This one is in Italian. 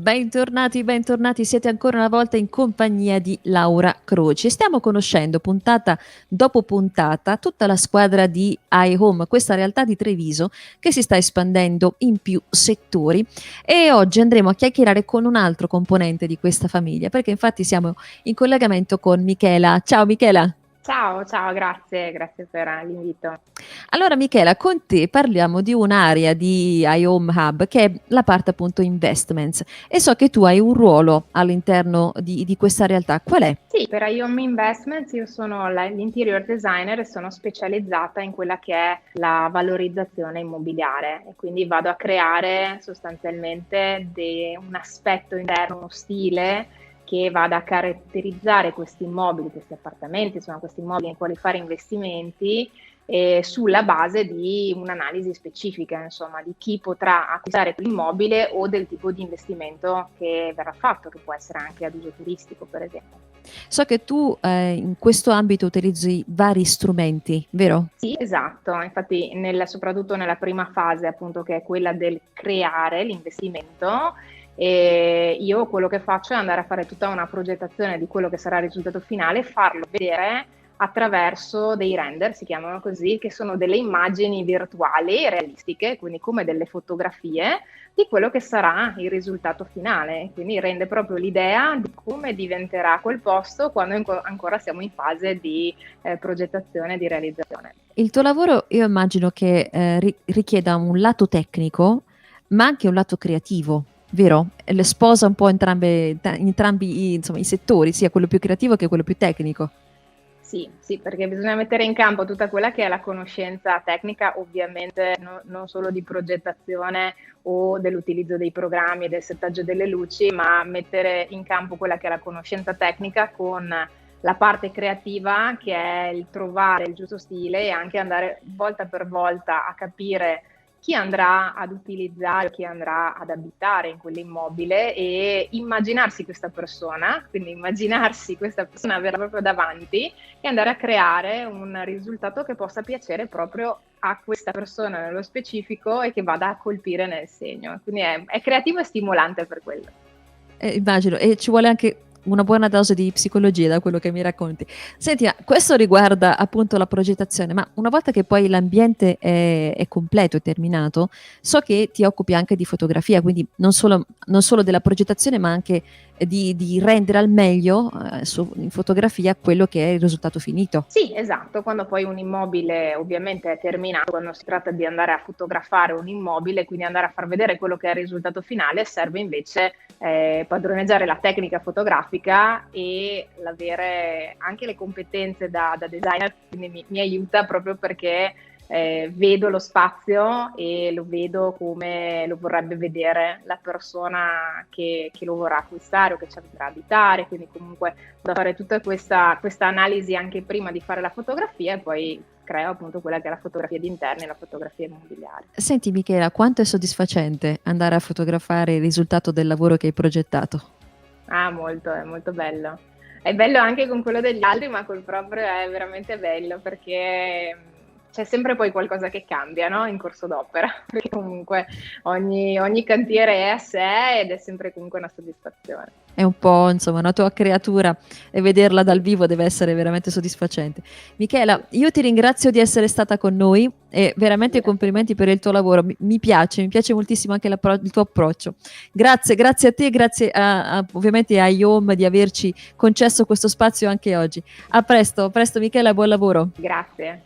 Bentornati, bentornati, siete ancora una volta in compagnia di Laura Croci. Stiamo conoscendo puntata dopo puntata tutta la squadra di iHome, questa realtà di Treviso che si sta espandendo in più settori e oggi andremo a chiacchierare con un altro componente di questa famiglia perché infatti siamo in collegamento con Michela. Ciao Michela! Ciao, ciao, grazie per l'invito. Allora Michela, con te parliamo di un'area di iHome Hub che è la parte appunto investments e so che tu hai un ruolo all'interno di questa realtà. Qual è? Sì, per IOM Investments io sono l'interior designer e sono specializzata in quella che è la valorizzazione immobiliare e quindi vado a creare sostanzialmente un aspetto interno, uno stile che vada a caratterizzare questi immobili, questi appartamenti, insomma questi immobili nei quali fare investimenti sulla base di un'analisi specifica, insomma, di chi potrà acquistare quell'immobile o del tipo di investimento che verrà fatto, che può essere anche ad uso turistico, per esempio. So che tu in questo ambito utilizzi vari strumenti, vero? Sì, esatto, infatti soprattutto nella prima fase, appunto, che è quella del creare l'investimento, io quello che faccio è andare a fare tutta una progettazione di quello che sarà il risultato finale, farlo vedere attraverso dei render, si chiamano così, che sono delle immagini virtuali, realistiche, quindi come delle fotografie di quello che sarà il risultato finale. Quindi rende proprio l'idea di come diventerà quel posto quando ancora siamo in fase di progettazione e di realizzazione. Il tuo lavoro io immagino che richieda un lato tecnico, ma anche un lato creativo, vero? Le sposa un po' entrambi insomma, i settori, sia quello più creativo che quello più tecnico. Sì, perché bisogna mettere in campo tutta quella che è la conoscenza tecnica, ovviamente non solo di progettazione o dell'utilizzo dei programmi e del settaggio delle luci, ma mettere in campo quella che è la conoscenza tecnica con la parte creativa, che è il trovare il giusto stile e anche andare volta per volta a capire chi andrà ad utilizzare, chi andrà ad abitare in quell'immobile e immaginarsi questa persona, quindi immaginarsi questa persona averla proprio davanti e andare a creare un risultato che possa piacere proprio a questa persona nello specifico e che vada a colpire nel segno. Quindi è creativo e stimolante per quello. Immagino, e ci vuole anche una buona dose di psicologia da quello che mi racconti. Senti, ma questo riguarda appunto la progettazione, ma una volta che poi l'ambiente è completo e terminato, so che ti occupi anche di fotografia, quindi non solo della progettazione, ma anche di rendere al meglio in fotografia quello che è il risultato finito. Sì, esatto, quando poi un immobile ovviamente è terminato, quando si tratta di andare a fotografare un immobile, quindi andare a far vedere quello che è il risultato finale, serve invece padroneggiare la tecnica fotografica e avere anche le competenze da designer, quindi mi aiuta proprio perché vedo lo spazio e lo vedo come lo vorrebbe vedere la persona che lo vorrà acquistare o che ci andrà a abitare, quindi comunque da fare tutta questa analisi anche prima di fare la fotografia e poi creo appunto quella che è la fotografia di interni e la fotografia immobiliare. Senti Michela, quanto è soddisfacente andare a fotografare il risultato del lavoro che hai progettato? Ah, molto, è molto bello. È bello anche con quello degli altri, ma col proprio è veramente bello perché c'è sempre poi qualcosa che cambia, no? In corso d'opera, perché comunque ogni cantiere è a sé ed è sempre comunque una soddisfazione. È un po', insomma, una tua creatura e vederla dal Sì, vivo deve essere veramente soddisfacente. Michela, io ti ringrazio di essere stata con noi e veramente grazie a te. complimenti per il tuo lavoro. Mi piace moltissimo anche il tuo approccio. Grazie a te, grazie ovviamente a IOM di averci concesso questo spazio anche oggi. A presto Michela, buon lavoro. Grazie.